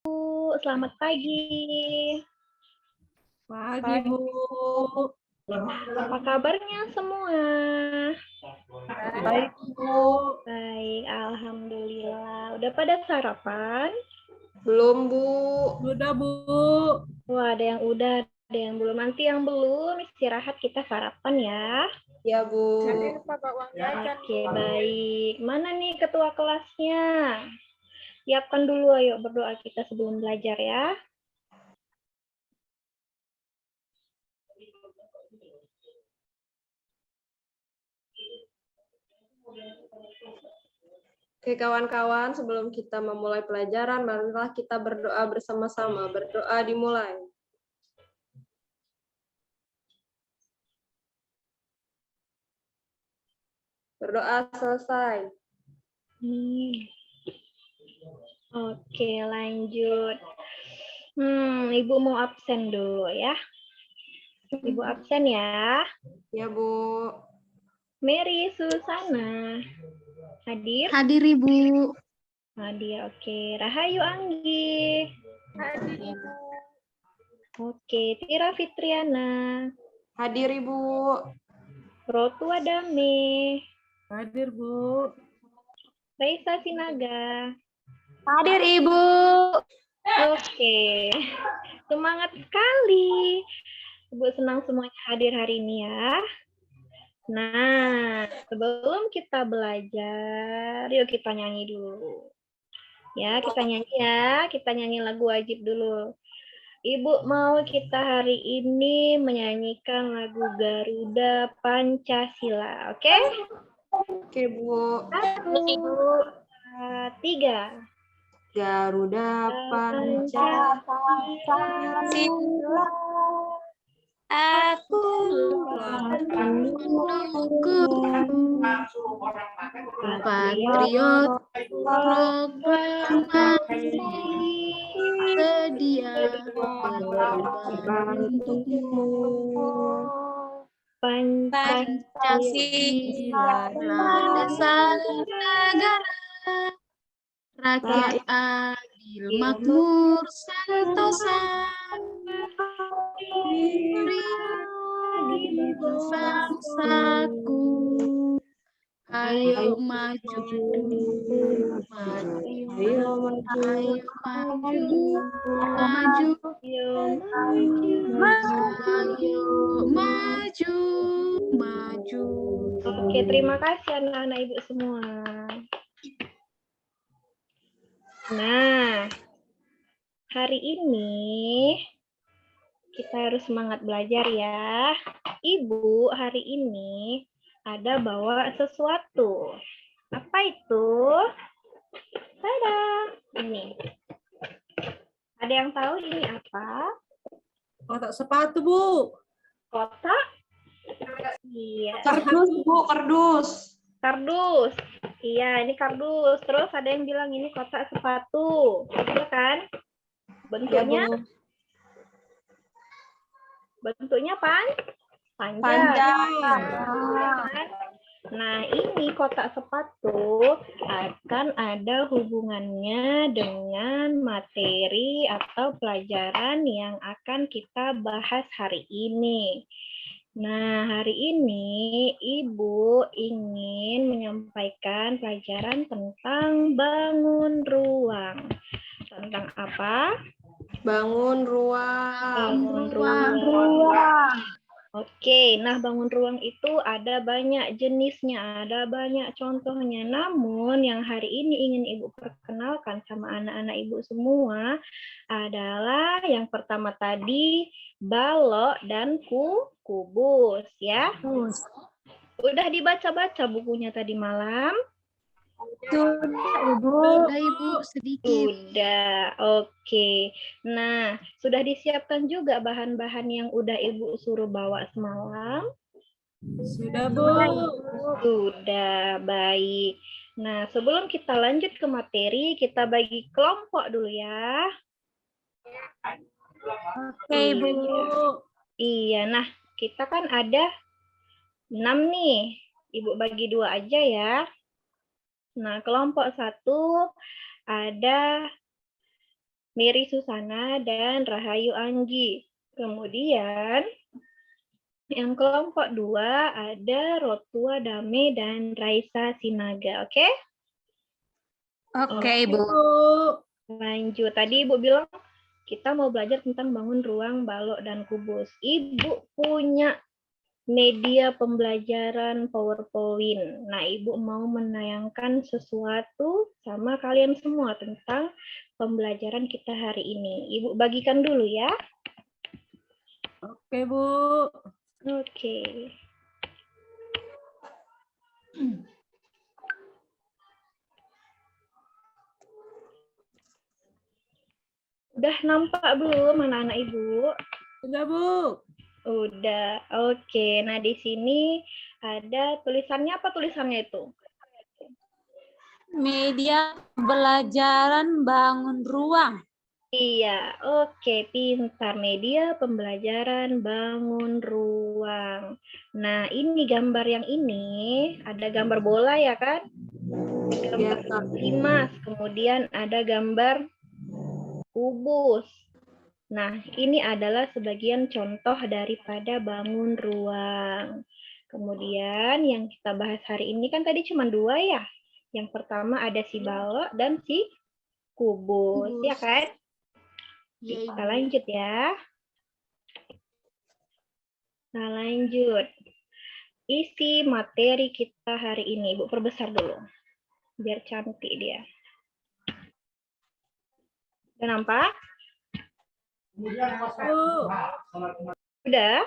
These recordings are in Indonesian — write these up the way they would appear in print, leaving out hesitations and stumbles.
Selamat pagi. Pagi, Bu. Apa kabarnya semua? Baik, Bu. Baik, alhamdulillah. Udah pada sarapan? Belum, Bu. Sudah, Bu. Wah, ada yang udah, ada yang belum. Nanti yang belum istirahat kita sarapan ya. Ya, Bu. Oke, baik. Mana nih ketua kelasnya? Siapkan dulu, ayo berdoa kita sebelum belajar ya. Oke, kawan-kawan, sebelum kita memulai pelajaran, marilah kita berdoa bersama-sama. Berdoa dimulai. Berdoa selesai. Oke, lanjut. Ibu mau absen dulu ya. Ibu absen ya. Ya, Bu. Mary Susana. Hadir? Hadir, Ibu. Hadir, oke. Rahayu Anggi. Hadir, Ibu. Oke, Tira Fitriana. Hadir, Ibu. Rotua Dame. Hadir, Bu. Reisa Sinaga. Hadir, Ibu. Oke. Semangat sekali. Ibu senang semuanya hadir hari ini ya. Nah, sebelum kita belajar, yuk kita nyanyi dulu. Ya, kita nyanyi ya. Kita nyanyi lagu wajib dulu. Ibu mau kita hari ini menyanyikan lagu Garuda Pancasila, oke? Oke, Bu. 1, 2, 3. Garuda Pancasila. Aku patriot proklamasi sedia berkorban untukmu. Pancasila dasar negara, rakyat adil makmur sentosa. Bangsaku, ayo maju, maju, Ayo maju. ayo maju, maju, ayo maju, maju. Oke, terima kasih anak-anak ibu semua. Nah, hari ini kita harus semangat belajar ya. Ibu hari ini ada bawa sesuatu. Apa itu? Tada! Ini. Ada yang tahu ini apa? Kotak sepatu, Bu. Kotak? Iya. Kardus, Bu, kardus. Kardus. Iya, ini kardus. Terus ada yang bilang ini kotak sepatu. Iya kan? Ya, Bu. Bentuknya panjang. Panjang. Nah, ini kotak sepatu akan ada hubungannya dengan materi atau pelajaran yang akan kita bahas hari ini. Nah, hari ini Ibu ingin menyampaikan pelajaran tentang bangun ruang. Tentang apa? Bangun ruang. Bangun ruang. Oke, nah bangun ruang itu ada banyak jenisnya, ada banyak contohnya. Namun yang hari ini ingin Ibu perkenalkan sama anak-anak Ibu semua adalah yang pertama tadi balok dan kubus ya. Udah dibaca-baca bukunya tadi malam? Sudah, Ibu, sedikit. Sudah, oke. Nah, sudah disiapkan juga bahan-bahan yang udah Ibu suruh bawa semalam? Sudah, Bu. Sudah, baik. Nah, sebelum kita lanjut ke materi, kita bagi kelompok dulu ya. Oke, Bu. Iya, nah kita kan ada 6 nih. Ibu bagi 2 aja ya. Nah, kelompok 1 ada Mary Susana, dan Rahayu Anggi. Kemudian yang kelompok 2 ada Rotua Dame dan Raisa Sinaga. Oke? Oke, Bu. Bu. Lanjut. Tadi Ibu bilang kita mau belajar tentang bangun ruang, balok, dan kubus. Ibu punya media pembelajaran PowerPoint. Nah, Ibu mau menayangkan sesuatu sama kalian semua tentang pembelajaran kita hari ini. Ibu bagikan dulu ya. Oke, Bu. Oke. Udah nampak belum anak-anak Ibu? Sudah, Bu. Udah. Oke. Nah, di sini ada tulisannya, apa tulisannya itu? Media pembelajaran bangun ruang. Iya, oke, pintar. Media pembelajaran bangun ruang. Nah, ini gambar yang ini, ada gambar bola ya kan? Iya, Gambar Kak. limas, kemudian ada gambar kubus. Nah, ini adalah sebagian contoh daripada bangun ruang. Kemudian yang kita bahas hari ini kan tadi cuma 2 ya. Yang pertama ada si balok dan si kubus, ya kan? Iya, Kita Ibu. lanjut ya. Nah, lanjut. Isi materi kita hari ini. Ibu perbesar dulu. Biar cantik dia. Udah nampak? Bu. Udah?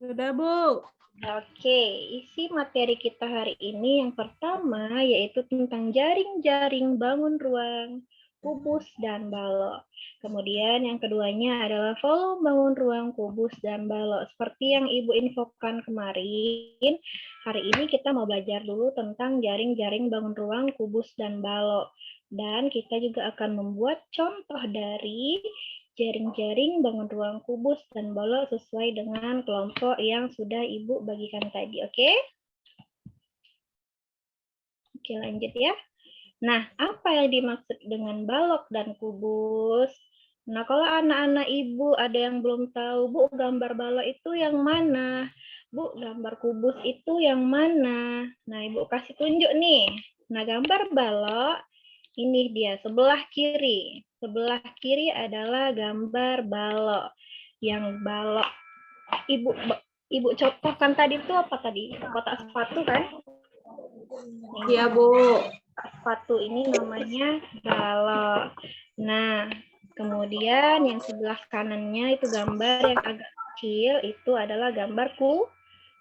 Sudah, Bu. Oke, isi materi kita hari ini yang pertama yaitu tentang jaring-jaring bangun ruang, kubus, dan balok. Kemudian yang keduanya adalah volume bangun ruang, kubus, dan balok. Seperti yang Ibu infokan kemarin, hari ini kita mau belajar dulu tentang jaring-jaring bangun ruang, kubus, dan balok. Dan kita juga akan membuat contoh dari jaring-jaring bangun ruang, kubus, dan balok sesuai dengan kelompok yang sudah Ibu bagikan tadi. Oke? Oke, lanjut ya. Nah, apa yang dimaksud dengan balok dan kubus? Nah, kalau anak-anak Ibu ada yang belum tahu, Bu, gambar balok itu yang mana? Bu, gambar kubus itu yang mana? Nah, Ibu kasih tunjuk nih. Nah, gambar balok, ini dia, sebelah kiri. Sebelah kiri adalah gambar balok. Yang balok, Ibu contohkan tadi itu apa tadi? Kotak sepatu kan? Iya, Bu. Sepatu ini namanya balok. Nah, kemudian yang sebelah kanannya itu gambar yang agak kecil, itu adalah gambar kubus.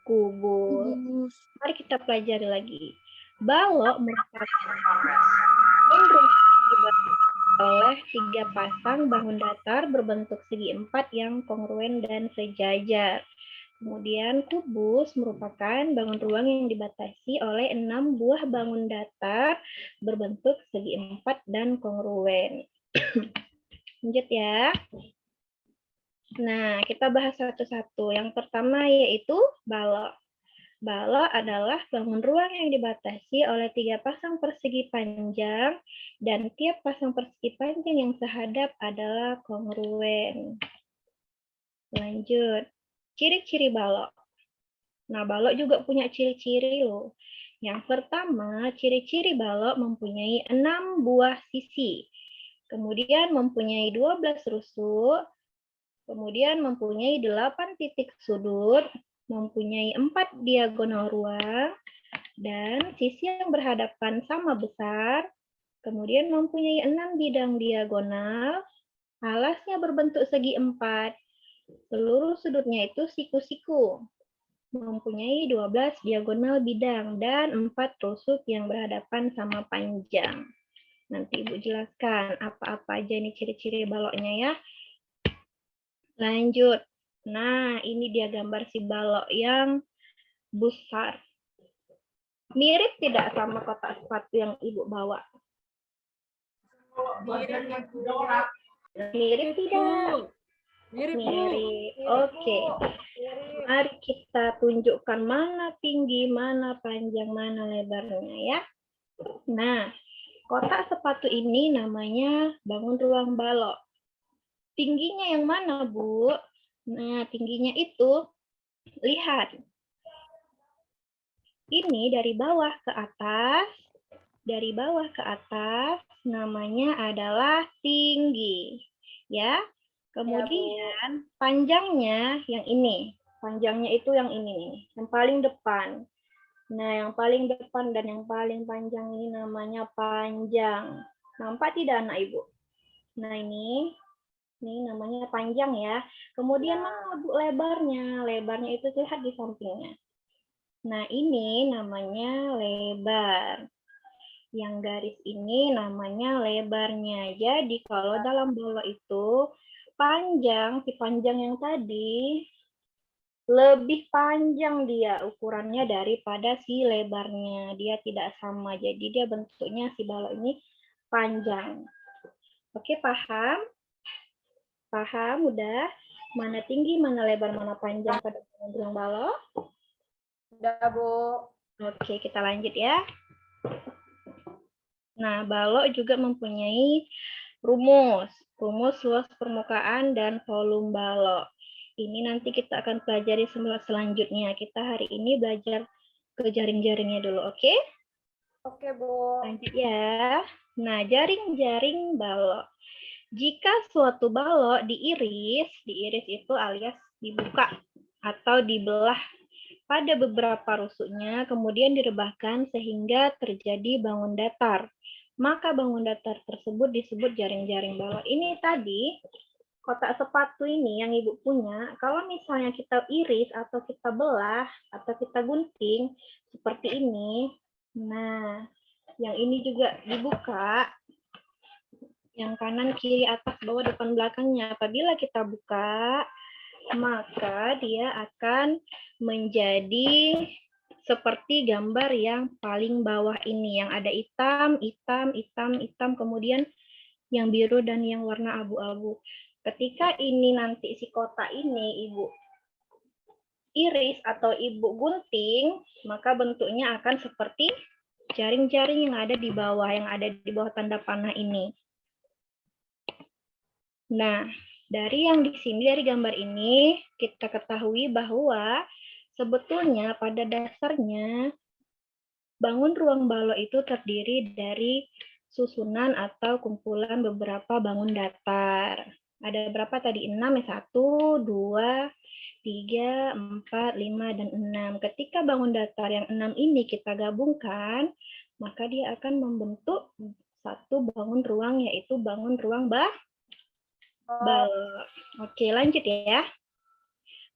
Kubus. Mari kita pelajari lagi. Balok merupakan bangun rumah dibangun oleh 3 pasang bangun datar berbentuk segi 4 yang kongruen dan sejajar. Kemudian kubus merupakan bangun ruang yang dibatasi oleh 6 buah bangun datar berbentuk segi 4 dan kongruen. Lanjut ya. Nah, kita bahas satu-satu. Yang pertama yaitu balok. Balok adalah bangun ruang yang dibatasi oleh 3 pasang persegi panjang dan tiap pasang persegi panjang yang sehadap adalah kongruen. Lanjut. Ciri-ciri balok. Nah, balok juga punya ciri-ciri loh. Yang pertama, ciri-ciri balok mempunyai 6 buah sisi. Kemudian mempunyai 12 rusuk. Kemudian mempunyai 8 titik sudut. Mempunyai 4 diagonal ruang. Dan sisi yang berhadapan sama besar. Kemudian mempunyai 6 bidang diagonal. Alasnya berbentuk segi 4. Seluruh sudutnya itu siku-siku. Mempunyai 12 diagonal bidang dan 4 rusuk yang berhadapan sama panjang. Nanti Ibu jelaskan apa-apa aja nih ciri-ciri baloknya ya. Lanjut. Nah, ini dia gambar si balok yang besar. Mirip tidak sama kotak sepatu yang Ibu bawa? Mirip tidak? Mirip, Bu. Mirip. Oke. Mari kita tunjukkan mana tinggi, mana panjang, mana lebarnya ya. Nah, Kotak sepatu ini namanya bangun ruang balok. Tingginya yang mana, Bu? Nah, tingginya itu, lihat. Ini dari bawah ke atas. Dari bawah ke atas, namanya adalah tinggi. Ya. Kemudian, panjangnya yang ini. Panjangnya itu yang ini nih, yang paling depan. Nah, yang paling depan dan yang paling panjang ini namanya panjang. Nampak tidak anak Ibu? Nah, ini namanya panjang ya. Kemudian mana Bu lebarnya? Lebarnya itu lihat di sampingnya. Nah, ini namanya lebar. Yang garis ini namanya lebarnya. Jadi, kalau dalam bola itu, si panjang yang tadi, lebih panjang dia ukurannya daripada si lebarnya. Dia tidak sama. Jadi dia bentuknya si balok ini panjang. Oke, paham? Paham udah? Mana tinggi, mana lebar, mana panjang pada bentuk balok? Udah, Bu. Oke, kita lanjut ya. Nah, balok juga mempunyai rumus. Rumus luas permukaan dan volume balok. Ini nanti kita akan pelajari selanjutnya. Kita hari ini belajar ke jaring-jaringnya dulu, oke? Oke, Bu. Lanjut ya. Nah, jaring-jaring balok. Jika suatu balok diiris itu alias dibuka atau dibelah pada beberapa rusuknya, kemudian direbahkan sehingga terjadi bangun datar. Maka bangun datar tersebut disebut jaring-jaring balok. Ini tadi, kotak sepatu ini yang Ibu punya, kalau misalnya kita iris atau kita belah atau kita gunting seperti ini, nah, yang ini juga dibuka, yang kanan, kiri, atas, bawah, depan, belakangnya. Apabila kita buka, maka dia akan menjadi seperti gambar yang paling bawah ini, yang ada hitam, hitam, hitam, hitam, kemudian yang biru dan yang warna abu-abu. Ketika ini nanti si kotak ini Ibu iris atau Ibu gunting, maka bentuknya akan seperti jaring-jaring yang ada di bawah tanda panah ini. Nah, dari yang di sini, dari gambar ini, kita ketahui bahwa sebetulnya pada dasarnya bangun ruang balok itu terdiri dari susunan atau kumpulan beberapa bangun datar. Ada berapa tadi? 6 ya? 1, 2, 3, 4, 5, dan 6. Ketika bangun datar yang 6 ini kita gabungkan, maka dia akan membentuk satu bangun ruang, yaitu bangun ruang balok. Oke, lanjut ya.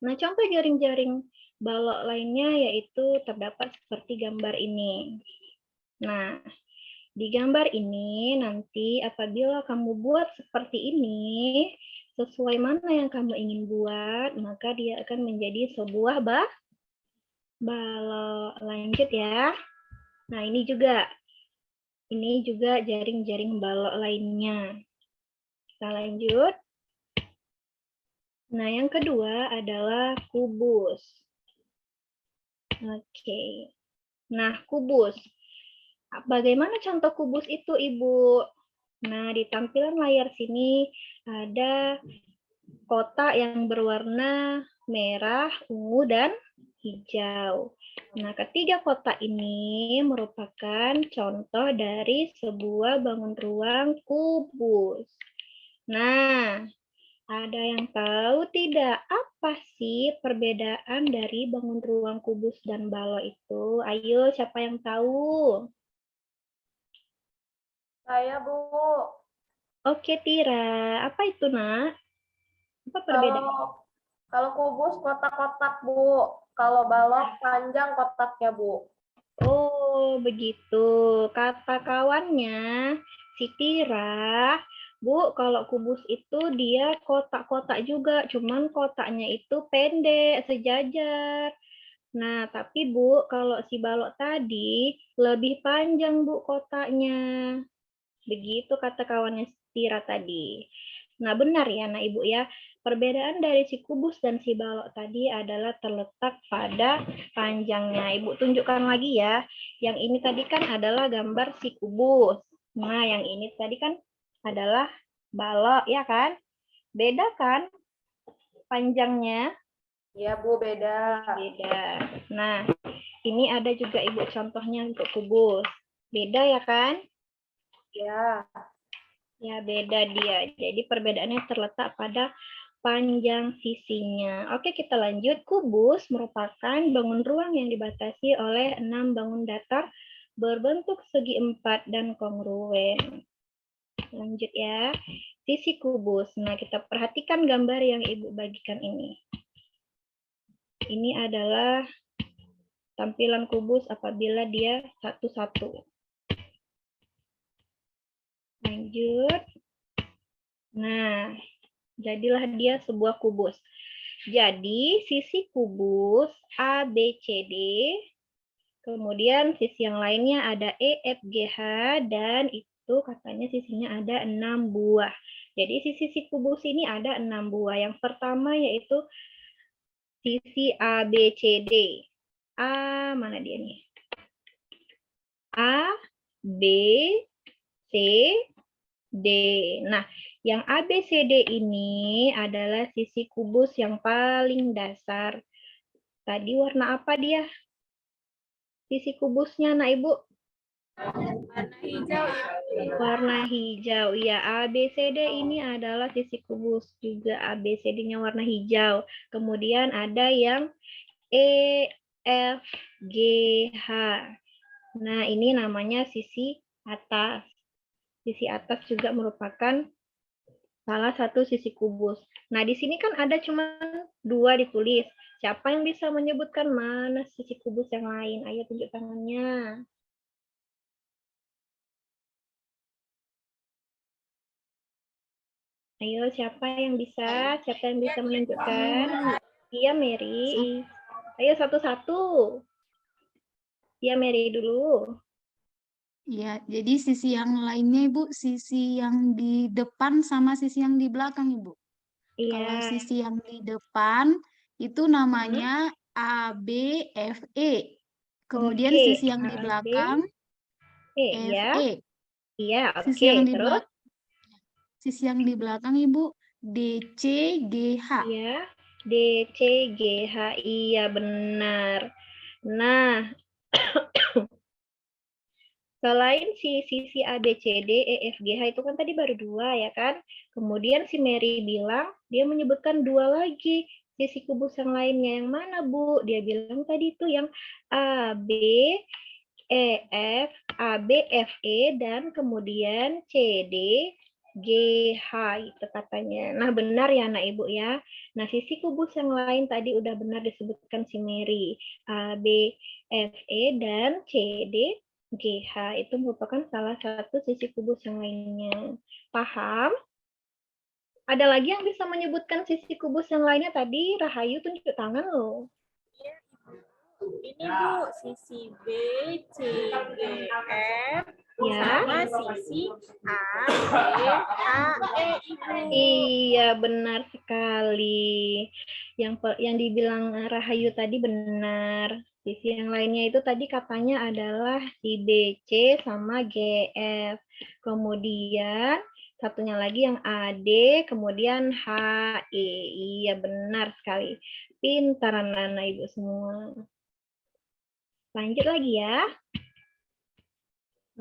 Nah, contoh jaring-jaring balok lainnya yaitu terdapat seperti gambar ini. Nah, di gambar ini nanti apabila kamu buat seperti ini, sesuai mana yang kamu ingin buat, maka dia akan menjadi sebuah balok. Lanjut ya. Nah, ini juga jaring-jaring balok lainnya. Kita lanjut. Nah, yang kedua adalah kubus. Oke. Nah, kubus. Bagaimana contoh kubus itu, Ibu? Nah, di tampilan layar sini ada kotak yang berwarna merah, ungu, dan hijau. Nah, ketiga kotak ini merupakan contoh dari sebuah bangun ruang kubus. Nah, ada yang tahu tidak apa sih perbedaan dari bangun ruang kubus dan balok itu? Ayo, siapa yang tahu? Saya, Bu. Oke, Tira. Apa itu, Nak? Apa perbedaan? Kalau kubus kotak-kotak, Bu. Kalau balok panjang kotaknya, Bu. Oh, begitu. Kata kawannya, si Tira, Bu, kalau kubus itu dia kotak-kotak juga, cuman kotaknya itu pendek, sejajar. Nah, tapi Bu, kalau si balok tadi lebih panjang, Bu, kotaknya. Begitu kata kawannya Tira tadi. Nah, benar ya, nah Ibu ya. Perbedaan dari si kubus dan si balok tadi adalah terletak pada panjangnya. Ibu tunjukkan lagi ya. Yang ini tadi kan adalah gambar si kubus. Nah, yang ini tadi kan adalah balok, ya kan? Beda kan panjangnya? Iya, Bu, beda. Beda. Nah, ini ada juga Ibu contohnya untuk kubus. Beda ya kan? Ya. Ya, beda dia. Jadi perbedaannya terletak pada panjang sisinya. Oke, kita lanjut. Kubus merupakan bangun ruang yang dibatasi oleh 6 bangun datar berbentuk segi empat dan kongruen. Lanjut ya. Sisi kubus. Nah, kita perhatikan gambar yang Ibu bagikan ini. Ini adalah tampilan kubus apabila dia satu-satu. Lanjut. Nah, jadilah dia sebuah kubus. Jadi, sisi kubus A, B, C, D. Kemudian sisi yang lainnya ada E, F, G, H. Dan itu katanya sisinya ada 6 buah. Jadi, sisi kubus ini ada 6 buah. Yang pertama yaitu sisi A, B, C, D. A, mana dia nih? A, B, C, D. Nah, yang A, B, C, D ini adalah sisi kubus yang paling dasar. Tadi warna apa dia? Sisi kubusnya, nah Ibu? Warna hijau, Ibu. Warna hijau. Ya, A, B, C, D ini adalah sisi kubus. Juga A, B, C, D-nya warna hijau. Kemudian ada yang E, F, G, H. Nah, ini namanya sisi atas. Sisi atas juga merupakan salah satu sisi kubus. Nah, di sini kan ada cuma 2 ditulis. Siapa yang bisa menyebutkan mana sisi kubus yang lain? Ayo tunjuk tangannya. Ayo, siapa yang bisa? Siapa yang bisa menunjukkan? Iya, Mary. Ayo satu-satu. Iya, Mary dulu. Ya, jadi sisi yang lainnya Ibu, sisi yang di depan sama sisi yang di belakang Ibu. Kalau Iya. sisi yang di depan itu namanya A, B, F, E. Kemudian Oke, sisi yang di A, B, belakang E, F, ya. E. Iya, Sisi oke. yang di Terus? sisi yang di belakang Ibu D, C, G, H. Iya. D, C, G, H. Iya, benar. Nah, selain si sisi A, B, C, D, E, F, G, H itu kan tadi baru 2 ya kan? Kemudian si Mary bilang dia menyebutkan 2 lagi sisi kubus yang lainnya. Yang mana, Bu? Dia bilang tadi itu yang A, B, E, F, A, B, F, E, dan kemudian C, D, G, H itu katanya. Nah, benar ya anak Ibu ya. Nah, sisi kubus yang lain tadi udah benar disebutkan si Mary. A, B, F, E, dan C, D, GH itu merupakan salah satu sisi kubus yang lainnya. Paham? Ada lagi yang bisa menyebutkan sisi kubus yang lainnya tadi? Rahayu tunjuk tangan loh. Ini Bu, sisi B, C, G, F, Ya. sama sisi A, B, H, E, Ibu. Iya, benar sekali. Yang dibilang Rahayu tadi benar. Sisi yang lainnya itu tadi katanya adalah si BC sama GF. Kemudian satunya lagi yang AD, kemudian HE. Iya, benar sekali. Pintaran anak Ibu semua. Lanjut lagi ya.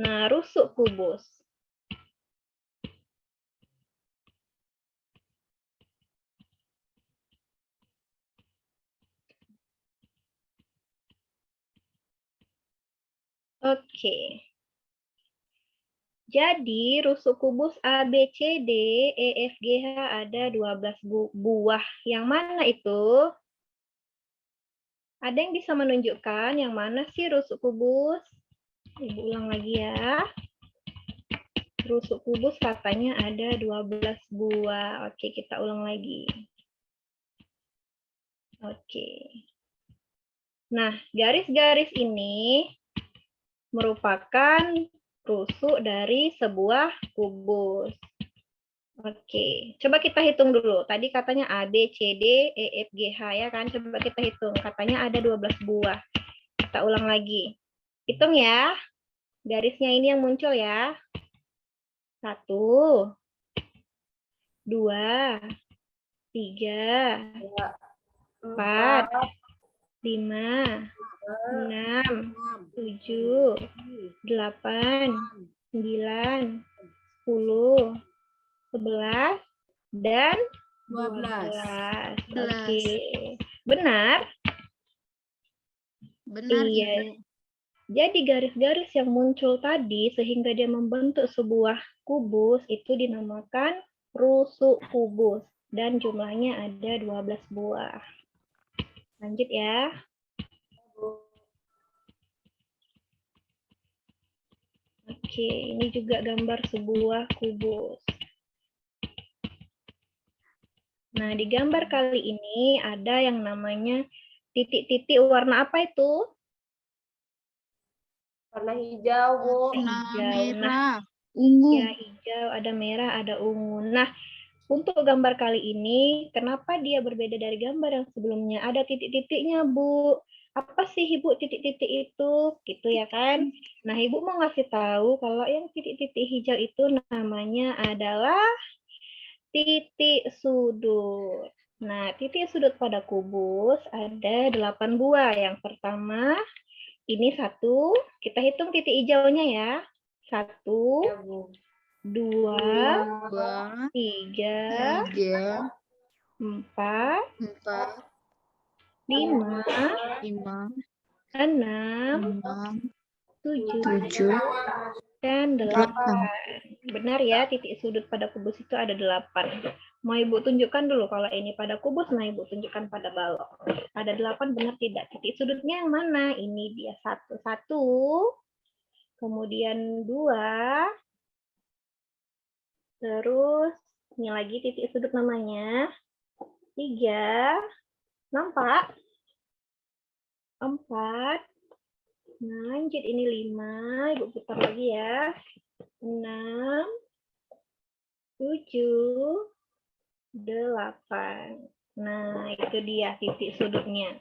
Nah, rusuk kubus. Oke. Jadi, rusuk kubus A, B, C, D, E, F, G, H ada 12 buah. Yang mana itu? Ada yang bisa menunjukkan yang mana sih rusuk kubus? Ibu ulang lagi ya. Rusuk kubus katanya ada 12 buah. Oke, kita ulang lagi. Oke. Nah, garis-garis ini merupakan rusuk dari sebuah kubus. Oke, coba kita hitung dulu. Tadi katanya A, B, C, D, E, F, G, H ya kan? Coba kita hitung. Katanya ada 12 buah. Kita ulang lagi. Hitung ya. Garisnya ini yang muncul ya. 1, 2, 3, 4, 5, 6, 7, 8, 9, 10, 11, dan 12. Oke. Benar? Benar, Iya. Ibu. Jadi garis-garis yang muncul tadi sehingga dia membentuk sebuah kubus itu dinamakan rusuk kubus. Dan jumlahnya ada 12 buah. Lanjut ya. Oke, ini juga gambar sebuah kubus. Nah, di gambar kali ini ada yang namanya titik-titik warna apa itu? Warna hijau, Bu. Warna Hijau. merah, ungu. Ya, hijau, ada merah, ada ungu. Nah, untuk gambar kali ini, kenapa dia berbeda dari gambar yang sebelumnya? Ada titik-titiknya, Bu. Apa sih, Ibu, titik-titik itu? Gitu ya kan? Nah, Ibu mau ngasih tahu kalau yang titik-titik hijau itu namanya adalah titik sudut. Nah, titik sudut pada kubus ada 8 buah. Yang pertama, ini 1. Kita hitung titik hijaunya ya. 1, Ya, Bu. 2, 2, 3, 3, 4, 4, 5, 5, 6, 6, 7, 7, dan 8. 8. Benar ya, titik sudut pada kubus itu ada 8. Mau Ibu tunjukkan dulu kalau ini pada kubus, nah Ibu tunjukkan pada balok. Ada 8 benar tidak? Titik sudutnya yang mana? Ini dia 1, 1. Kemudian 2. Terus ini lagi titik sudut namanya. 3. Nampak? 4. Lanjut ini 5. Ibu putar lagi ya. 6, 7, 8. Nah, itu dia titik sudutnya.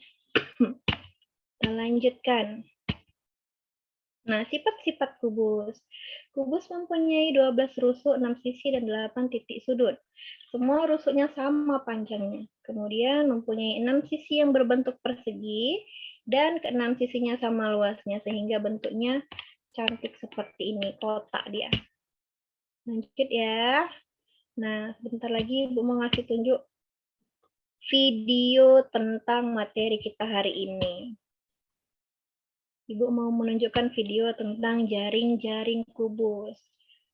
Kita lanjutkan. Nah, sifat-sifat kubus. Kubus mempunyai 12 rusuk, 6 sisi, dan 8 titik sudut. Semua rusuknya sama panjangnya. Kemudian mempunyai 6 sisi yang berbentuk persegi, dan ke-6 sisinya sama luasnya, sehingga bentuknya cantik seperti ini, kotak dia. Lanjut ya. Nah, sebentar lagi Ibu mau ngasih tunjuk video tentang materi kita hari ini. Ibu mau menunjukkan video tentang jaring-jaring kubus.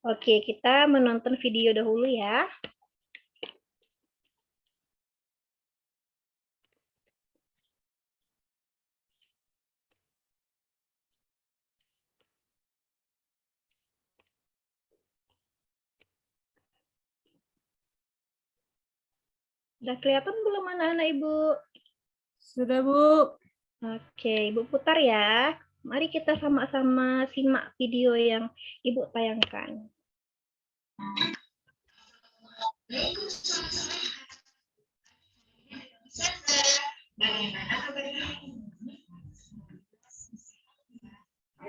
Oke, kita menonton video dahulu ya. Sudah kelihatan belum anak-anak Ibu? Sudah, Bu. Oke, Ibu putar ya. Mari kita sama-sama simak video yang Ibu tayangkan.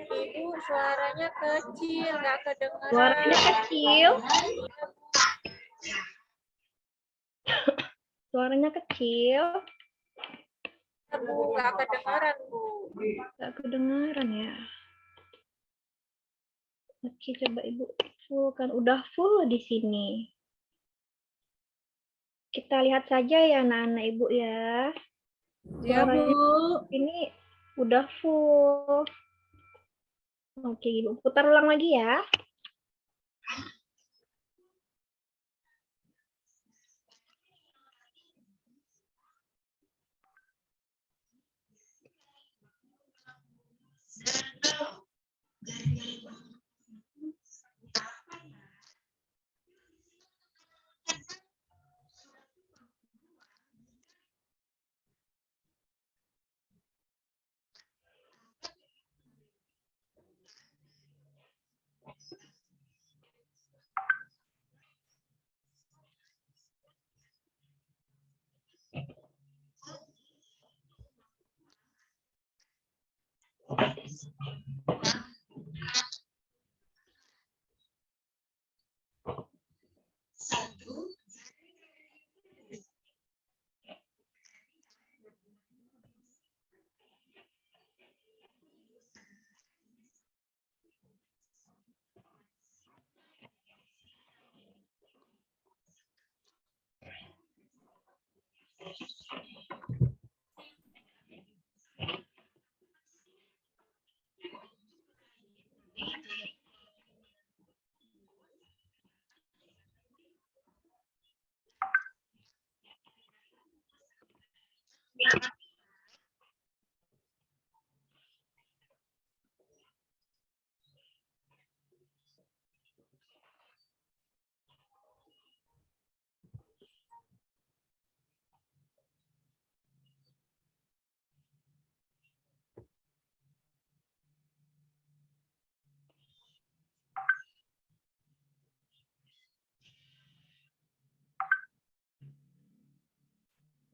Ibu, suaranya kecil, nggak kedengeran. Suaranya kecil. Suaranya kecil. Bu, nggak kedengeran, Bu. Nggak kedengaran ya. Oke, coba Ibu full kan udah full di sini. Kita lihat saja ya anak-anak Ibu ya. Ya, Bu. Ini udah full. Oke, Ibu putar ulang lagi ya.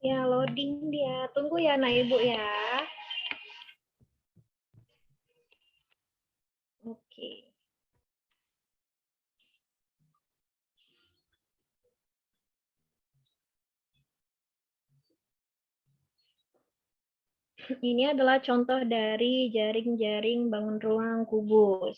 Ya, loading dia. Tunggu ya, Nak Ibu ya. Oke. Ini adalah contoh dari jaring-jaring bangun ruang kubus.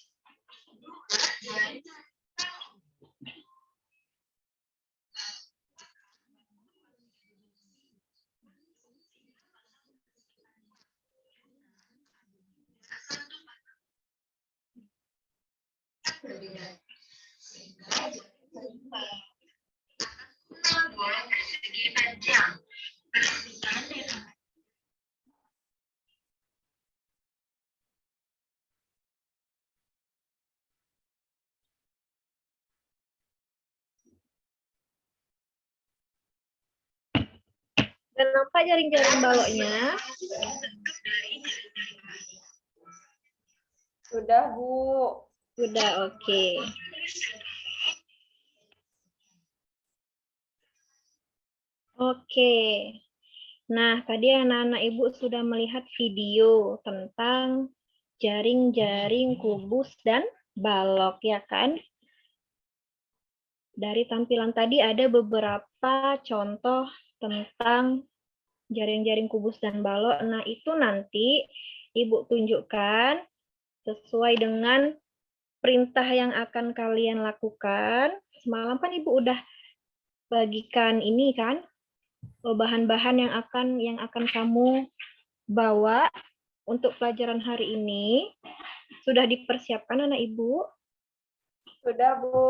Dan nampak jaring-jaring baloknya? Sudah, Bu. Sudah, oke. Oke. Nah, tadi anak-anak Ibu sudah melihat video tentang jaring-jaring kubus dan balok, ya kan? Dari tampilan tadi ada beberapa contoh tentang jaring-jaring kubus dan balok. Nah, itu nanti Ibu tunjukkan sesuai dengan perintah yang akan kalian lakukan. Semalam kan Ibu udah bagikan ini kan, bahan-bahan yang akan kamu bawa untuk pelajaran hari ini. Sudah dipersiapkan anak Ibu? Sudah, Bu.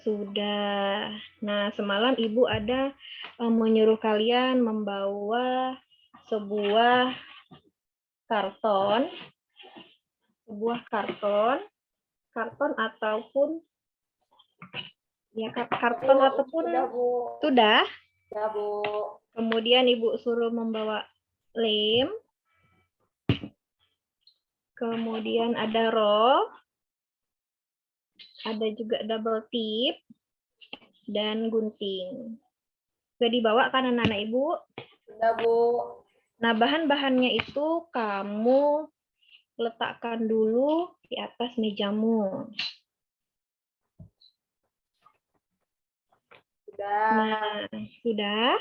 Sudah. Nah, semalam Ibu ada menyuruh kalian membawa sebuah karton ataupun ya karton ataupun Sudah, Bu. sudah. Sudah, Bu. Kemudian Ibu suruh membawa lem. Kemudian ada roll. Ada juga double tip dan gunting. Sudah dibawa kan anak-anak Ibu? Sudah, Bu. Nah, bahan-bahannya itu kamu letakkan dulu di atas mejamu. Sudah. Nah, sudah?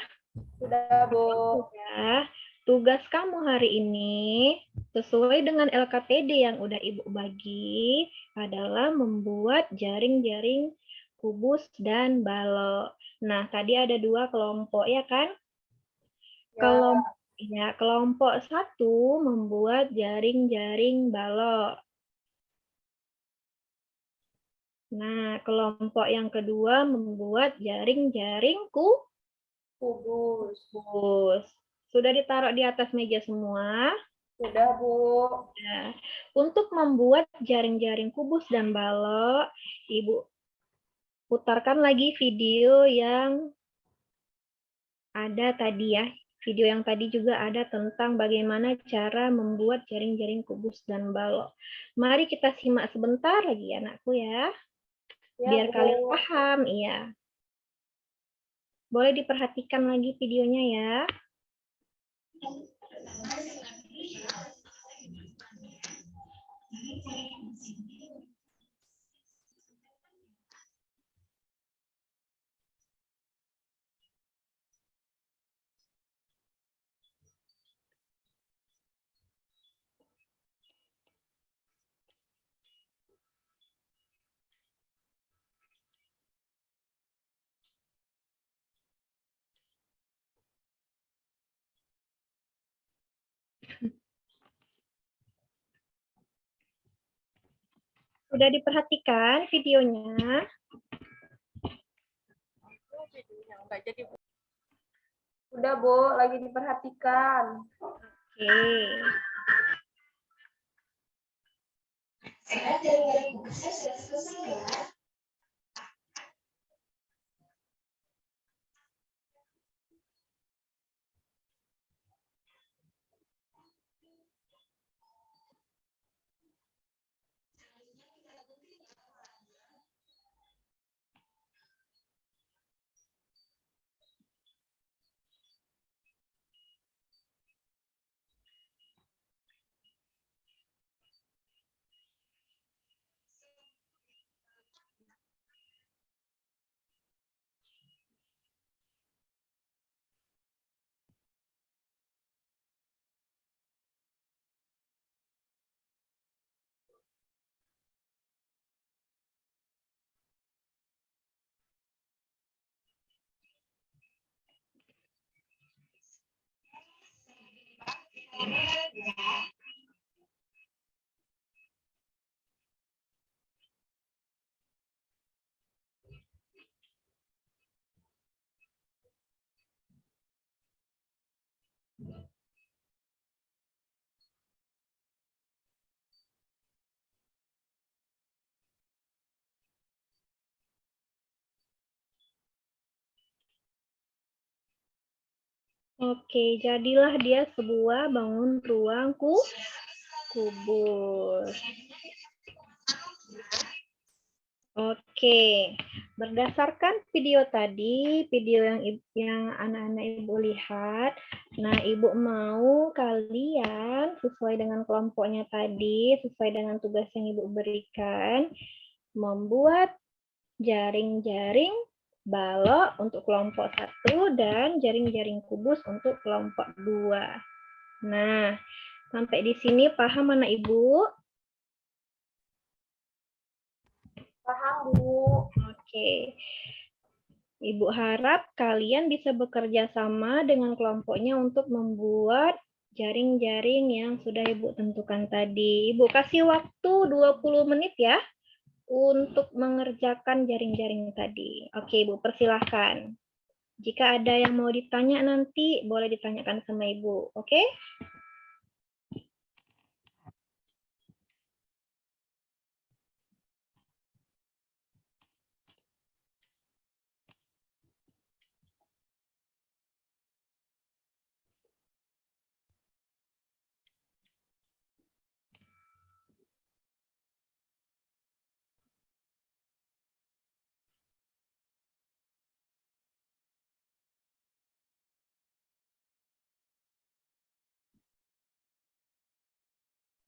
Sudah, Bu. Sudah. Tugas kamu hari ini sesuai dengan LKPD yang udah Ibu bagi adalah membuat jaring-jaring kubus dan balok. Nah, tadi ada 2 kelompok ya kan? Kelompok 1 membuat jaring-jaring balok. Nah, kelompok yang kedua membuat jaring-jaring Kubus. kubus. Sudah ditaruh di atas meja semua? Sudah, Bu. Nah, untuk membuat jaring-jaring kubus dan balok, Ibu putarkan lagi video yang ada tadi ya. Video yang tadi juga ada tentang bagaimana cara membuat jaring-jaring kubus dan balok. Mari kita simak sebentar lagi ya, anakku ya. Ya, Biar Bu. kalian paham, iya. Boleh diperhatikan lagi videonya ya. Sudah diperhatikan videonya? Udah, Bu, lagi diperhatikan. Oke. Oke, jadilah dia sebuah bangun ruang kubus. Oke, berdasarkan video tadi, video yang anak-anak Ibu lihat, nah Ibu mau kalian sesuai dengan kelompoknya tadi, sesuai dengan tugas yang Ibu berikan, membuat jaring-jaring balok untuk kelompok 1 dan jaring-jaring kubus untuk kelompok 2. Nah, sampai di sini paham anak Ibu? Paham, Bu. Oke. Ibu harap kalian bisa bekerja sama dengan kelompoknya untuk membuat jaring-jaring yang sudah Ibu tentukan tadi. Ibu kasih waktu 20 menit ya untuk mengerjakan jaring-jaring tadi. Oke, Ibu, persilahkan. Jika ada yang mau ditanya nanti, boleh ditanyakan sama Ibu. Oke?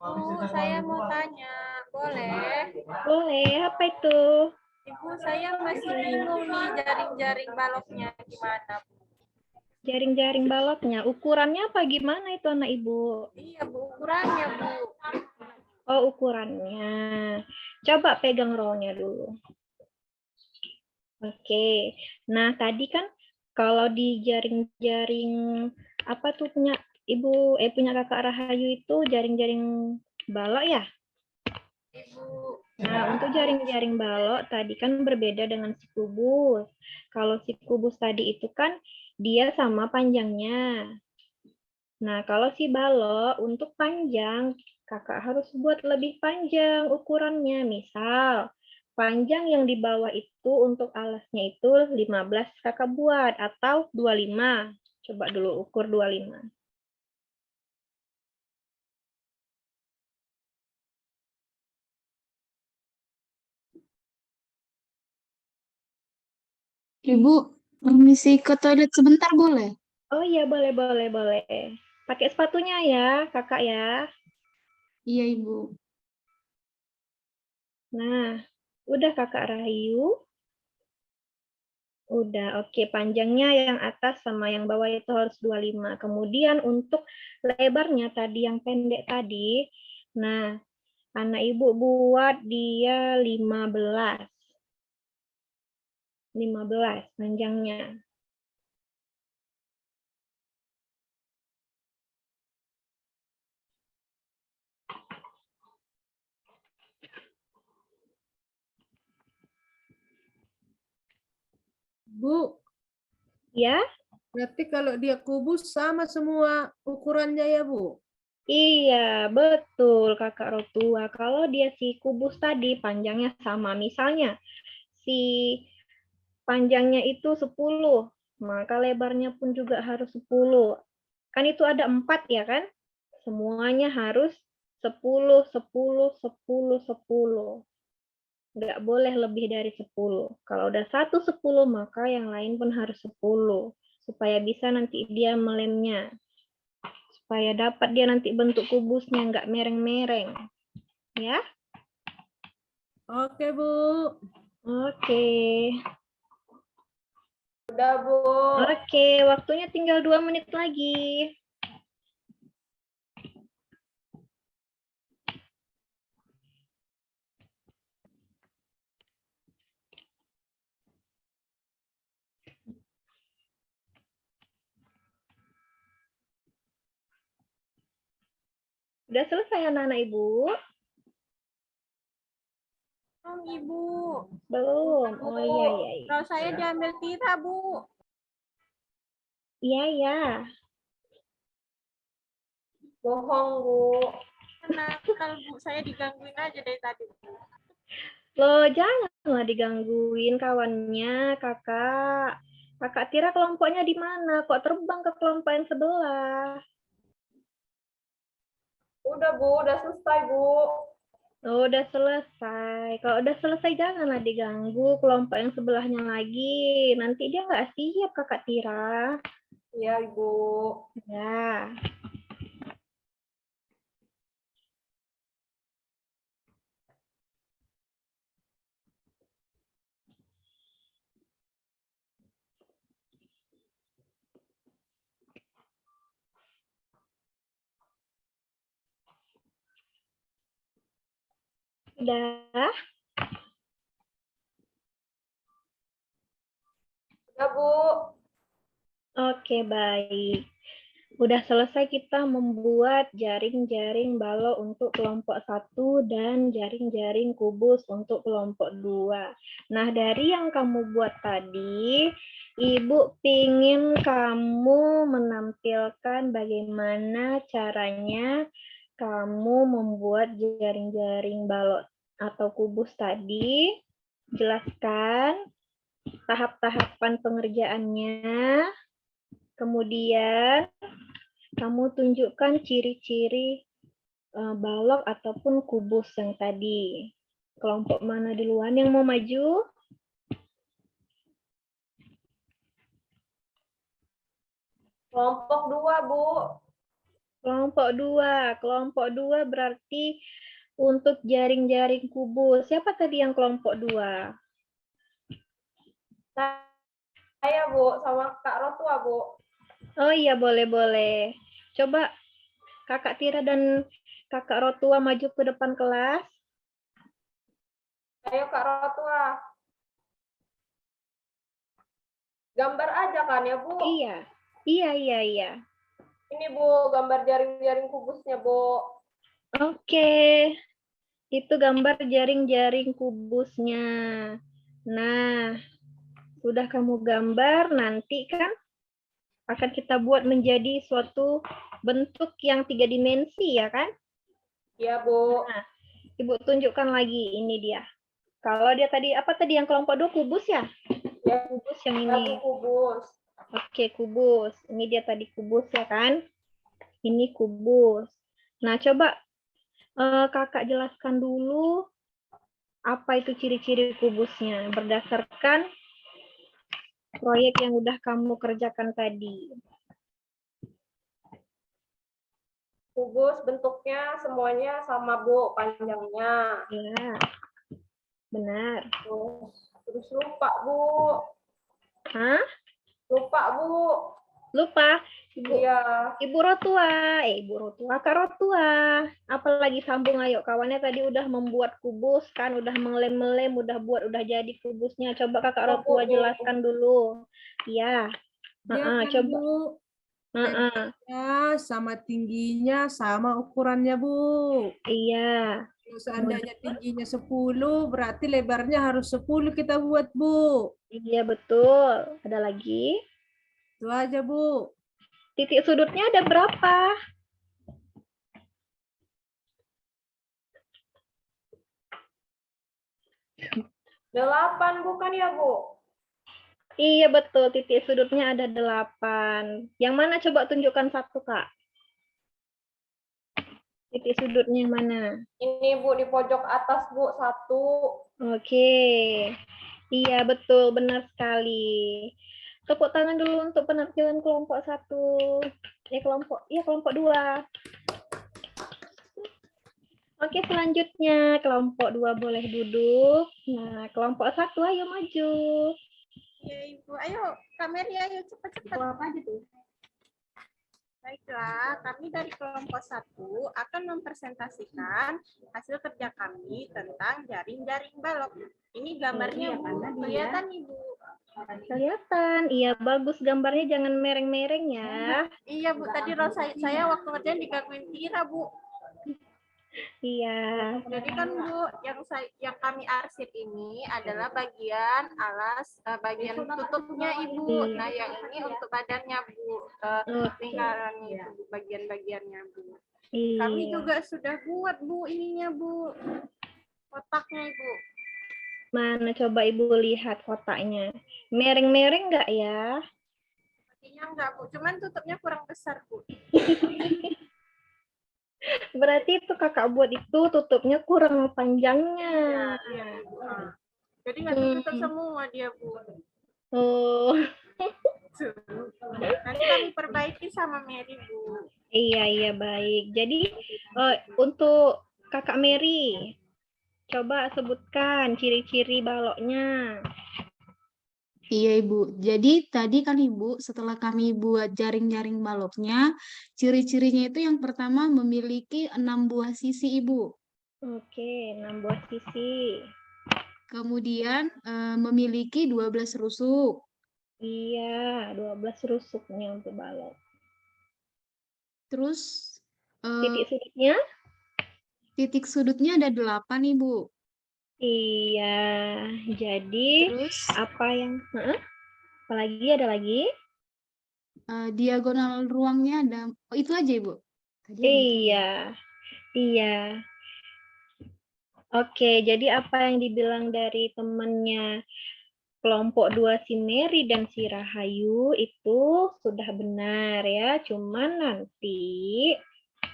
Bu, saya mau tanya, boleh? Boleh, apa itu? Ibu, saya masih bingung nih jaring-jaring baloknya gimana, Bu? Jaring-jaring baloknya, ukurannya apa gimana itu anak Ibu? Iya, Bu, ukurannya, Bu. Oh, ukurannya. Coba pegang rollnya dulu. Oke. Nah, tadi kan kalau di jaring-jaring apa tuh punya Ibu punya Kakak Rahayu itu jaring-jaring balok ya? Ibu, Nah, untuk jaring-jaring balok tadi kan berbeda dengan si kubus. Kalau si kubus tadi itu kan dia sama panjangnya. Nah, kalau si balok untuk panjang, kakak harus buat lebih panjang ukurannya. Misal, panjang yang di bawah itu untuk alasnya itu 15 kakak buat, atau 25. Coba dulu ukur 25. Ibu, permisi ke toilet sebentar boleh? Oh iya, boleh, boleh, boleh. Pakai sepatunya ya, kakak ya. Iya, Ibu. Nah, udah kakak Rahayu. Udah, oke. Panjangnya yang atas sama yang bawah itu harus 25. Kemudian untuk lebarnya tadi yang pendek tadi, nah, anak Ibu buat dia 15. 15 panjangnya. Bu, Ya, Berarti kalau dia kubus sama semua ukurannya ya, Bu? Iya, betul Kakak Rotua. Kalau dia si kubus tadi panjangnya sama, misalnya si panjangnya itu 10, maka lebarnya pun juga harus 10. Kan itu ada 4 ya kan? Semuanya harus 10, 10, 10, 10. Nggak boleh lebih dari 10. Kalau udah 10, maka yang lain pun harus 10. Supaya bisa nanti dia melemnya. Supaya dapat dia nanti bentuk kubusnya, nggak mereng-mereng. Ya? Oke, Bu. Oke. Udah, Bu. Oke, waktunya tinggal 2 menit lagi. Udah selesai anak-anak Ibu? Belum, Ibu. Belum. Oh iya, iya, iya. Kalau saya diambil Tira, Bu. Iya, iya. Bohong, Bu. Kenapa, Bu? Saya digangguin aja dari tadi, Bu. Loh, janganlah digangguin kawannya, kakak. Kakak Tira kelompoknya di mana? Kok terbang ke kelompok yang sebelah? Udah, Bu. Udah selesai, Bu. Oh, udah selesai. Kalau udah selesai, janganlah diganggu kelompok yang sebelahnya lagi. Nanti dia nggak siap, kakak Tira. Iya, Ibu. Ya. Udah? Udah, Bu. Oke, baik. Udah selesai kita membuat jaring-jaring balok untuk kelompok 1 dan jaring-jaring kubus untuk kelompok 2. Nah, dari yang kamu buat tadi, Ibu pingin kamu menampilkan bagaimana caranya kamu membuat jaring-jaring balok atau kubus tadi. Jelaskan tahap-tahapan pengerjaannya. Kemudian kamu tunjukkan ciri-ciri balok ataupun kubus yang tadi. Kelompok mana duluan yang mau maju? Kelompok 2, Bu. Kelompok 2. Kelompok 2 berarti untuk jaring-jaring kubus. Siapa tadi yang kelompok 2? Saya, Bu. Sama Kak Rotua, Bu. Oh iya, boleh-boleh. Coba Kakak Tira dan Kakak Rotua maju ke depan kelas. Ayo, Kak Rotua. Gambar aja kan ya, Bu? Iya. Iya, iya, iya. Ini, Bu, gambar jaring-jaring kubusnya, Bu. Oke. Itu gambar jaring-jaring kubusnya. Nah, sudah kamu gambar, nanti kan akan kita buat menjadi suatu bentuk yang 3 dimensi, ya kan? Iya, Bu. Nah, Ibu tunjukkan lagi, ini dia. Kalau dia tadi, apa tadi yang kelompok 2, kubus ya? Ya, Kubus yang Bu, ini. kubus. Oke, kubus. Ini dia tadi kubus, ya kan? Ini kubus. Nah, coba kakak jelaskan dulu apa itu ciri-ciri kubusnya berdasarkan proyek yang udah kamu kerjakan tadi. Kubus bentuknya semuanya sama, Bu, panjangnya. Ya, benar. Terus lupa, Bu. Hah? Lupa, Bu. Lupa? Ibu, Iya. Ibu Rotua, Ibu Rotua, Kak Rotua. Apalagi sambung, ayo. Kawannya tadi udah membuat kubus, kan? Udah melem-melem, udah jadi kubusnya. Coba Kakak Rotua jelaskan dulu. Iya. Dia kan, Coba. Bu, lebarnya sama tingginya sama ukurannya, Bu. Iya. Kalau seandainya tingginya 10, berarti lebarnya harus 10 kita buat, Bu. Iya, betul. Ada lagi? Itu aja, Bu. Titik sudutnya ada berapa? Delapan bukan ya, Bu? Iya betul, titik sudutnya ada 8. Yang mana coba tunjukkan satu, Kak? Titik sudutnya yang mana? Ini, Bu, di pojok atas, Bu, 1. Oke. Iya betul, benar sekali. Tepuk tangan dulu untuk penampilan kelompok 1. Kelompok 2. Oke, selanjutnya kelompok 2 boleh duduk. Nah, kelompok 1 ayo maju. Ya, Ibu. Ayo, Kak Mary, ayo cepat-cepat. Apa aja tuh? Baiklah, kami dari kelompok 1 akan mempresentasikan hasil kerja kami tentang jaring-jaring balok. Ini gambarnya, Bu. Kelihatan, Ibu. Kelihatan, iya bagus gambarnya, jangan mereng-mereng ya. Iya, Bu. Tadi saya waktu ngerjain digangguin Tira, Bu. Iya. Jadi kan, Bu, yang kami arsip ini adalah bagian bagian tutupnya, Ibu. Nah, yang ini untuk badannya, Bu. Lingkarannya itu, Bu, bagian-bagiannya, Bu. Kami Iya. juga sudah buat, Bu, ininya, Bu. Kotaknya, Ibu. Mana coba Ibu lihat kotaknya. Mereng-mereng nggak ya? Sepertinya enggak, Bu. Cuman tutupnya kurang besar, Bu. Berarti itu kakak buat itu tutupnya kurang panjangnya. Iya, Bu. Jadi nggak tertutup semua dia, Bu. Oh, Nanti kami perbaiki sama Mary, Bu. iya baik. Jadi untuk kakak Mary, coba sebutkan ciri-ciri baloknya. Iya Ibu, jadi tadi kan Ibu setelah kami buat jaring-jaring baloknya, ciri-cirinya itu yang pertama memiliki 6 buah sisi Ibu. Oke, 6 buah sisi. Kemudian memiliki 12 rusuk. Iya, 12 rusuknya untuk balok. Terus Titik sudutnya? titik sudutnya ada 8 Ibu. Iya, jadi Terus apa yang apalagi ada lagi? diagonal ruangnya ada, oh itu aja Ibu. Tadi ada itu aja. Iya. Oke, jadi apa yang dibilang dari temannya kelompok 2 si Mary dan si Rahayu itu sudah benar ya. Cuman nanti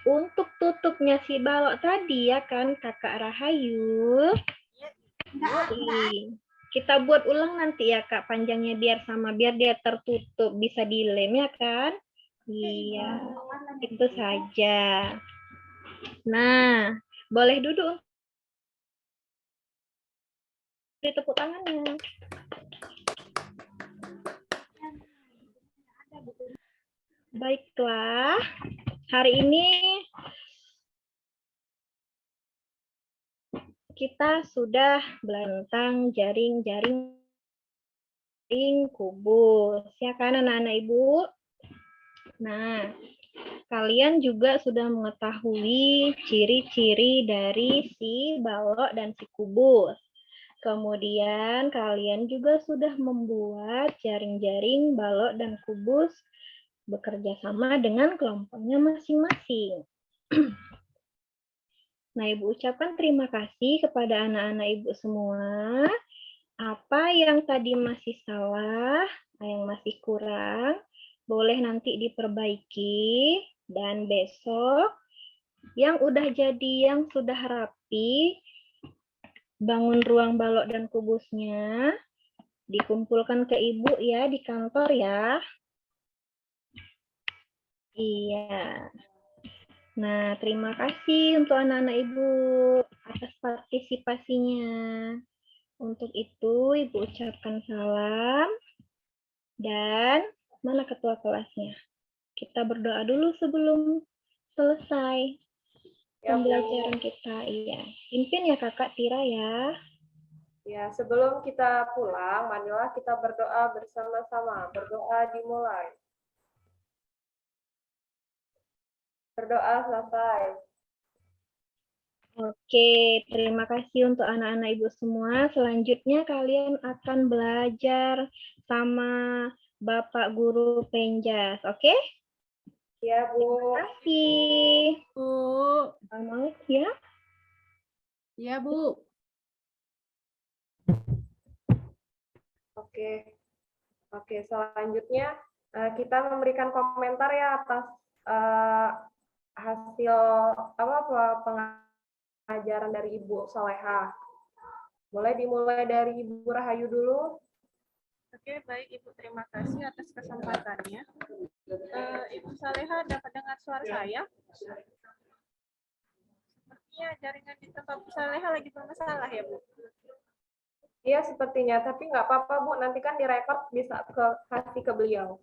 untuk tutupnya si balok tadi ya kan Kakak Rahayu. Kita buat ulang nanti ya Kak, panjangnya biar sama, biar dia tertutup, bisa dilem ya kan? Iya, itu saja. Nah, boleh duduk. Beri tepuk tangannya. Baiklah, hari ini kita sudah belajar tentang jaring-jaring kubus, ya kan anak-anak Ibu? Nah, kalian juga sudah mengetahui ciri-ciri dari si balok dan si kubus. Kemudian kalian juga sudah membuat jaring-jaring balok dan kubus bekerja sama dengan kelompoknya masing-masing. Nah, Ibu ucapkan terima kasih kepada anak-anak Ibu semua. Apa yang tadi masih salah, yang masih kurang, boleh nanti diperbaiki. Dan besok, yang udah jadi, yang sudah rapi, bangun ruang balok dan kubusnya, dikumpulkan ke Ibu ya di kantor ya. Iya. Nah, terima kasih untuk anak-anak Ibu atas partisipasinya. Untuk itu, Ibu ucapkan salam. Dan mana ketua kelasnya? Kita berdoa dulu sebelum selesai pembelajaran kita. Iya. Pimpin ya Kakak Tira ya. Ya, sebelum kita pulang, marilah kita berdoa bersama-sama. Berdoa dimulai. Berdoa selesai. Oke, terima kasih untuk anak-anak Ibu semua. Selanjutnya kalian akan belajar sama Bapak Guru Penjas. Oke? Ya, Bu. Terima kasih. Bu. Selamat ya. Ya, Bu. Oke. Oke, selanjutnya kita memberikan komentar ya atas hasil pengajaran dari Ibu Soleha. Boleh dimulai dari Ibu Rahayu dulu. Oke, baik Ibu, terima kasih atas kesempatannya. Ibu Saleha, dapat dengar suara saya? Sepertinya jaringan di tempat Bu Saleha lagi bermasalah ya, Bu? Iya, sepertinya. Tapi nggak apa-apa, Bu. Nanti kan direkord bisa kasih ke beliau.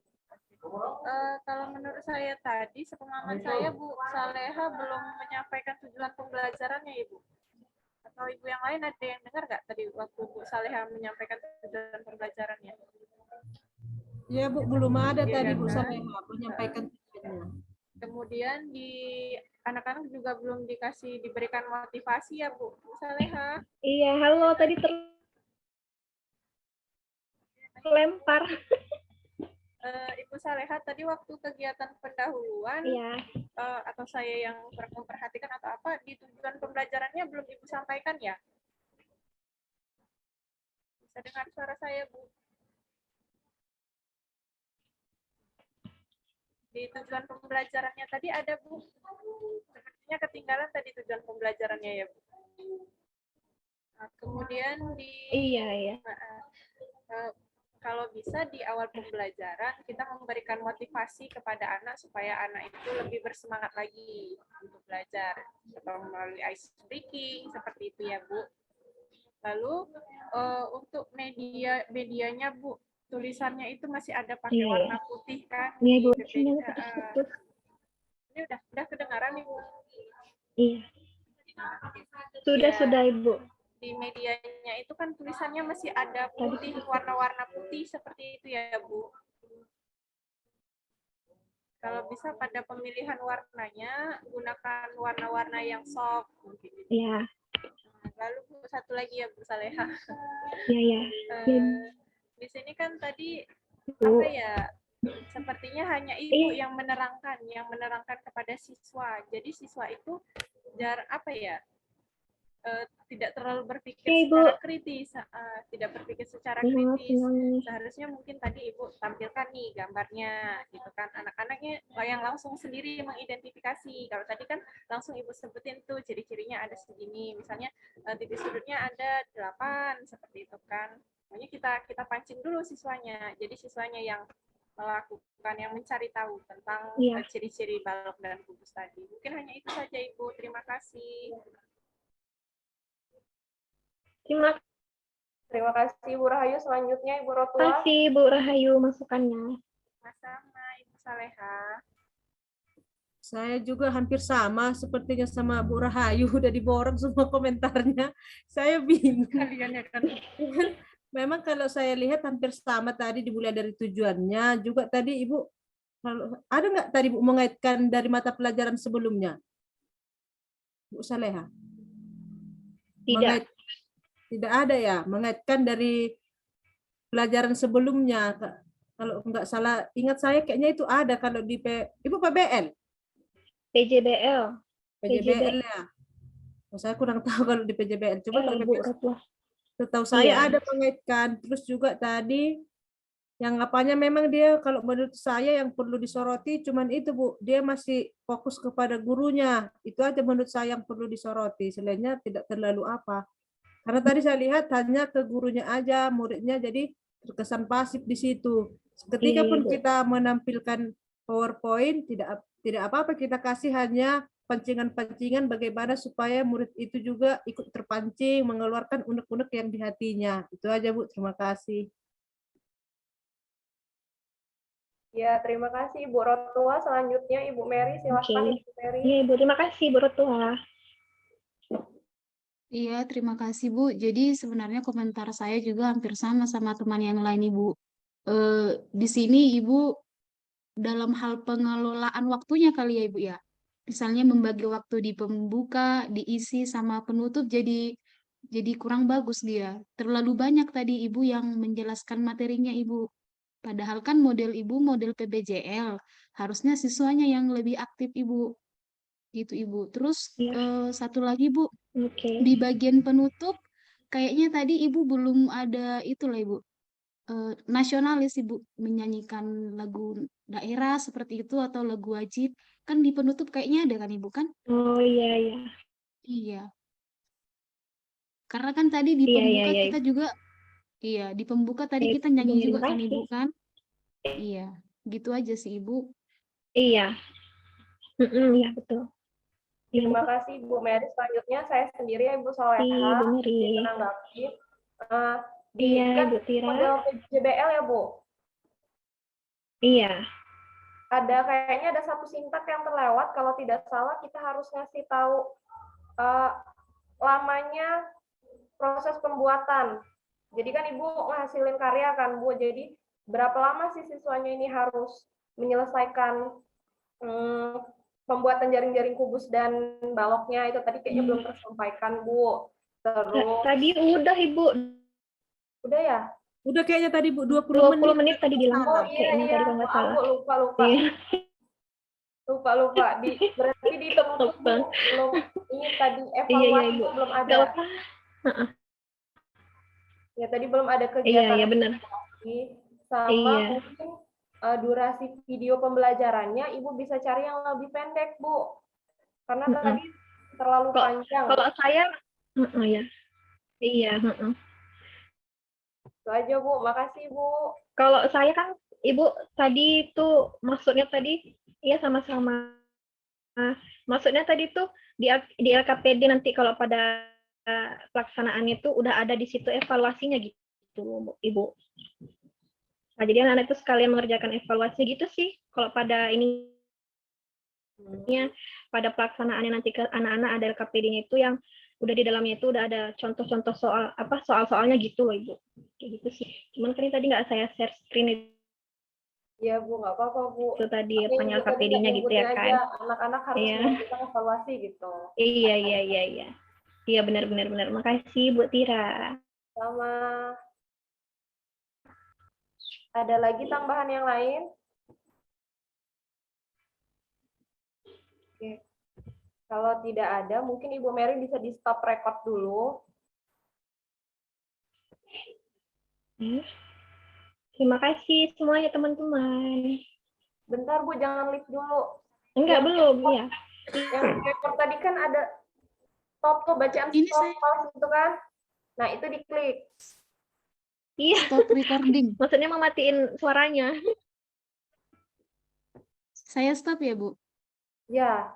Kalau menurut saya tadi, sepemahaman saya Bu Saleha belum menyampaikan tujuan pembelajarannya, Ibu. Atau Ibu yang lain ada yang dengar nggak tadi waktu Bu Saleha menyampaikan tujuan pembelajarannya? Ya, Bu, belum ada Iya, tadi kan? Bu Saleha menyampaikan tujuannya. Kemudian di anak-anak juga belum diberikan motivasi ya Bu Saleha. Iya, halo. Tadi terlempar. Ibu Saleha, tadi waktu kegiatan pendahuluan, Iya. atau saya yang kurang memperhatikan atau apa, di tujuan pembelajarannya belum Ibu sampaikan ya? Bisa dengar suara saya, Bu? Di tujuan pembelajarannya tadi ada, Bu? Sepertinya ketinggalan tadi tujuan pembelajarannya ya, Bu? Nah, kemudian di... Iya. Kalau bisa di awal pembelajaran kita memberikan motivasi kepada anak supaya anak itu lebih bersemangat lagi untuk belajar, atau melalui ice breaking seperti itu ya Bu. Lalu untuk medianya Bu, tulisannya itu masih ada pakai warna putih kan? Iya Bu. Ini udah kedengaran nih Bu? Iya. Sudah Ibu. Di medianya itu kan tulisannya masih ada putih, warna-warna putih seperti itu ya Bu. Kalau bisa pada pemilihan warnanya gunakan warna-warna yang soft mungkin. Iya. Lalu Bu, satu lagi ya Bu Saleha. Iya. Di sini kan tadi apa ya? Sepertinya hanya Ibu yang menerangkan kepada siswa. Jadi siswa itu apa ya? Tidak terlalu berpikir secara kritis, Seharusnya mungkin tadi Ibu tampilkan nih gambarnya, gitu kan. Anak-anaknya yang langsung sendiri mengidentifikasi. Kalau tadi kan langsung Ibu sebutin tuh ciri-cirinya ada segini, misalnya titik sudutnya ada 8 seperti itu kan. Makanya kita pancing dulu siswanya. Jadi siswanya yang melakukan, yang mencari tahu tentang ciri-ciri balok dan kubus tadi. Mungkin hanya itu saja Ibu. Terima kasih. Terima kasih Ibu Rahayu. Selanjutnya Ibu Rotua. Terima kasih Bu Rahayu masukannya. Sama-sama Ibu Saleha. Saya juga hampir sama sepertinya sama Bu Rahayu, udah diborong semua komentarnya. Saya bingung. Kalian ya kan. Memang kalau saya lihat hampir sama tadi, dimulai dari tujuannya. Juga tadi Ibu, ada nggak tadi Bu mengaitkan dari mata pelajaran sebelumnya? Bu Saleha? Tidak. Tidak ada ya, mengaitkan dari pelajaran sebelumnya. Kalau nggak salah, ingat saya kayaknya itu ada kalau di Ibu PBL? PJBL. PJBL ya. Saya kurang tahu kalau di PJBL. Coba kalau Bu, tahu saya ada mengaitkan. Terus juga tadi yang apanya memang dia kalau menurut saya yang perlu disoroti cuman itu Bu, dia masih fokus kepada gurunya. Itu aja menurut saya yang perlu disoroti. Selainnya tidak terlalu apa. Karena tadi saya lihat hanya ke gurunya aja, muridnya jadi terkesan pasif di situ. Ketika pun kita menampilkan PowerPoint, tidak apa-apa, kita kasih hanya pancingan-pancingan bagaimana supaya murid itu juga ikut terpancing, mengeluarkan unek-unek yang di hatinya. Itu aja Bu, terima kasih. Ya, terima kasih Ibu Rotua. Selanjutnya Ibu Mary, silakan Ibu Mary. Iya Ibu, terima kasih Ibu Rotua. Iya, terima kasih Bu. Jadi sebenarnya komentar saya juga hampir sama teman yang lain Ibu. Di sini Ibu dalam hal pengelolaan waktunya kali ya Ibu ya. Misalnya membagi waktu di pembuka, diisi sama penutup jadi kurang bagus dia. Terlalu banyak tadi Ibu yang menjelaskan materinya Ibu. Padahal kan model Ibu model PBJL, harusnya siswanya yang lebih aktif Ibu. Gitu Ibu. Terus Iya. satu lagi Bu, Oke. di bagian penutup kayaknya tadi Ibu belum ada itulah Ibu. Nasionalis Ibu menyanyikan lagu daerah seperti itu atau lagu wajib. Kan di penutup kayaknya ada kan Ibu kan? Oh iya iya. Iya. Karena kan tadi di Iya iya pembuka iya. kita juga, iya, di pembuka tadi kita Ibu nyanyi ngirim juga kan Ibu kasih. kan? Iya, gitu aja sih Ibu. Iya. Iya betul. Iya Terima Bu. kasih Bu Mary. Selanjutnya saya sendiri ya Ibu Soleha Bu Mary. menanggapi di Iya kan Ibu Tira. model PJBL ya Bu. Iya. Kayaknya ada satu sintak yang terlewat, kalau tidak salah kita harus ngasih tahu lamanya proses pembuatan. Jadi kan Ibu menghasilin karya kan Bu, jadi berapa lama sih siswanya ini harus menyelesaikan pembuatan jaring-jaring kubus dan baloknya, itu tadi kayaknya belum tersampaikan Bu. Terus Tadi udah Ibu. udah ya? Udah kayaknya tadi Bu 20 20 menit tadi bilang. Oh iya Kayaknya iya, tadi kalau nggak salah. lupa. Iya. Lupa. Berarti di penutup belum ini tadi evaluasi Ibu. belum ada. Nggak apa. Ya tadi belum ada Iya kegiatan benar. sama Iya. mungkin durasi video pembelajarannya Ibu bisa cari yang lebih pendek Bu, karena tadi terlalu panjang. Kalau saya, ya. Iya. Itu aja Bu, makasih Bu. Kalau saya kan Ibu tadi itu maksudnya tadi ya sama-sama. Maksudnya tadi tuh di LKPD nanti kalau pada pelaksanaan itu udah ada di situ evaluasinya gitu Ibu. Nah, jadi anak-anak itu sekalian mengerjakan evaluasi gitu sih. Kalau pada pada pelaksanaannya nanti ke anak-anak ada LKPD-nya itu yang udah di dalamnya itu udah ada contoh-contoh soal-soalnya gitu loh Ibu. Kayak gitu sih. Cuman kan ini tadi nggak saya share screen itu. Iya Bu, nggak apa-apa Bu. Itu tadi panel KPD-nya gitu ya kan. Anak-anak harus melakukan evaluasi gitu. Iya. Iya benar. Makasih Bu Tira. Sama. Ada lagi tambahan yang lain? Oke. Kalau tidak ada, mungkin Ibu Mary bisa di stop record dulu. Terima kasih semuanya teman-teman. Bentar Bu, jangan leave dulu. Enggak, belum, ya. Yang record tadi kan ada stop tuh, bacaan stop itu kan. Nah, itu diklik. Iya. Stop recording. Maksudnya mematiin suaranya. Saya stop ya Bu? Ya.